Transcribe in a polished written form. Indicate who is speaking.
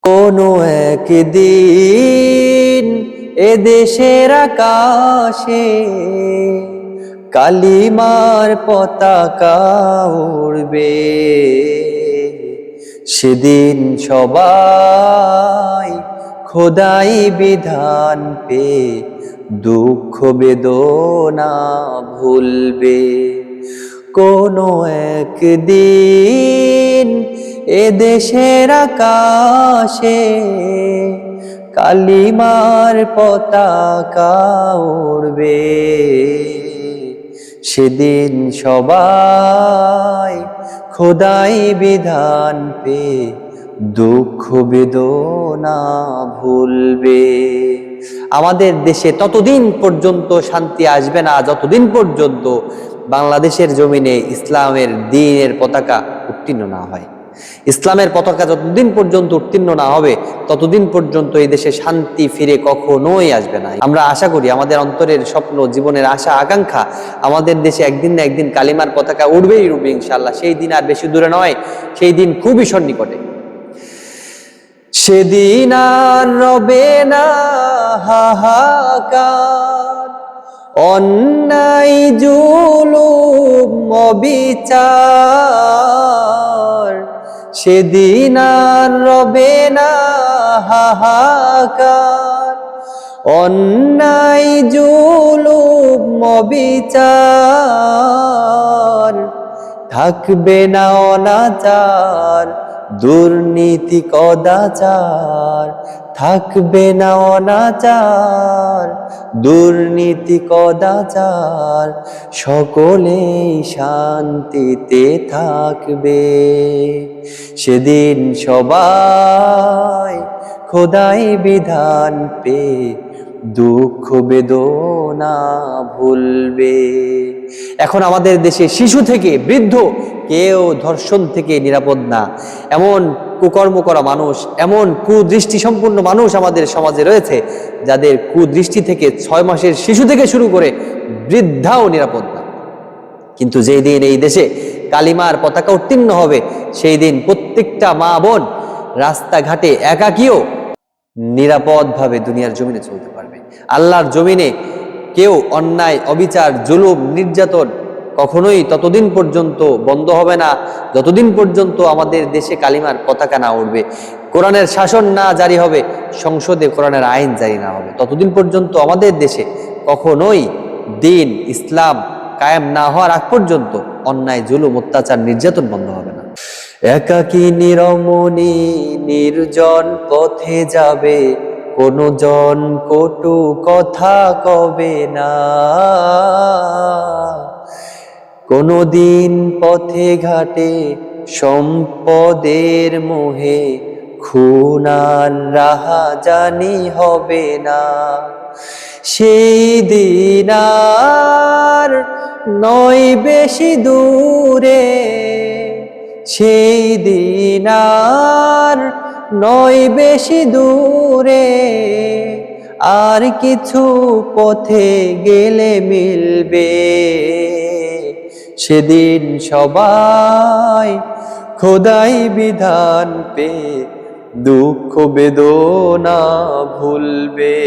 Speaker 1: কোনো একদিন এদেশের আকাশে কালিমার পতাকা উড়বে। সেদিন সবাই খোদাই বিধান পে দুঃখ বেদনা ভুলবে। কোনো একদিন এদেশের আকাশে কালিমার পতাকা উড়বে। সেদিন সবাই খোদাই বিধান পে দুঃখ বেদনা ভুলবে। আমাদের দেশে ততদিন পর্যন্ত শান্তি আসবে না যতদিন পর্যন্ত বাংলাদেশের জমিনে ইসলামের দ্বীনের পতাকা উত্তীর্ণ না হয়। ইসলামের পতাকা যতদিন পর্যন্ত উত্তীর্ণ না হবে ততদিন পর্যন্ত এই দেশে শান্তি ফিরে কখনোই আসবে না। আমরা আশা করি, আমাদের অন্তরের স্বপ্ন, জীবনের আশা আকাঙ্ক্ষা, আমাদের দেশে একদিন না একদিন কালিমার পতাকা উড়বেই উড়বে ইনশাআল্লাহ। সেই দিন আর বেশি দূরে নয়, সেই দিন খুবই সন্নিকটে। সেদিন আর রবে না হাহাকার, অন্যায় জুলুম অবিচার। সেদিন আর রবে না হাহাকার, অন্যায় জুলুম অবিচার। থাকবে না অনাচার, দুর্নীতি কদাচার। থাকবে না অনাচার, দুর্নীতি কদাচার। সকলেই শান্তিতে থাকবে। সেদিন সবাই খোদাই বিধান পে দুঃখ বেদনা ভুলবে। এখন আমাদের দেশে শিশু থেকে বৃদ্ধ কেউ ধর্ষণ থেকে নিরাপদ না। এমন কুকর্ম করা মানুষ, এমন কুদৃষ্টি সম্পন্ন মানুষ আমাদের সমাজে রয়েছে যাদের কুদৃষ্টি থেকে 6 মাসের শিশু থেকে শুরু করে বৃদ্ধাও নিরাপদ না। কিন্তু যেই দিন এই দেশে কালিমার পতাকা উত্তীর্ণ হবে, সেই দিন প্রত্যেকটা মা বোন রাস্তাঘাটে একাকীও নিরাপদভাবে দুনিয়ার জমিনে চলতে পারবে। আল্লাহর জমিনে কেউ অন্যায়, অবিচার, জুলুম, নির্যাতন কখনোই ততদিন পর্যন্ত বন্ধ হবে না যতদিন পর্যন্ত আমাদের দেশে কালিমার পতাকা না উঠবে, কোরআনের শাসন না জারি হবে, সংসদে কোরআনের আইন জারি না হবে। ততদিন পর্যন্ত আমাদের দেশে কখনোই দিন ইসলাম কায়েম না হওয়ার আগ পর্যন্ত অন্যায়, জুলুম, অত্যাচার, নির্যাতন বন্ধ হবে না। একাকী নিরমণি নির্জন পথে যাবে, কোনো জন কটু কথা কবে না। কোনো দিন পথে ঘাটে সম্পদের মোহে খুন আর রাহাজানি হবে না। সেই দিন আর নয় বেশি দূরে, সেই দিন আর নয় বেশি দূরে। আর কিছু পথে গেলে মিলবে। সেদিন সবাই খোদাই বিধান পে দুঃখ বেদনা ভুলবে।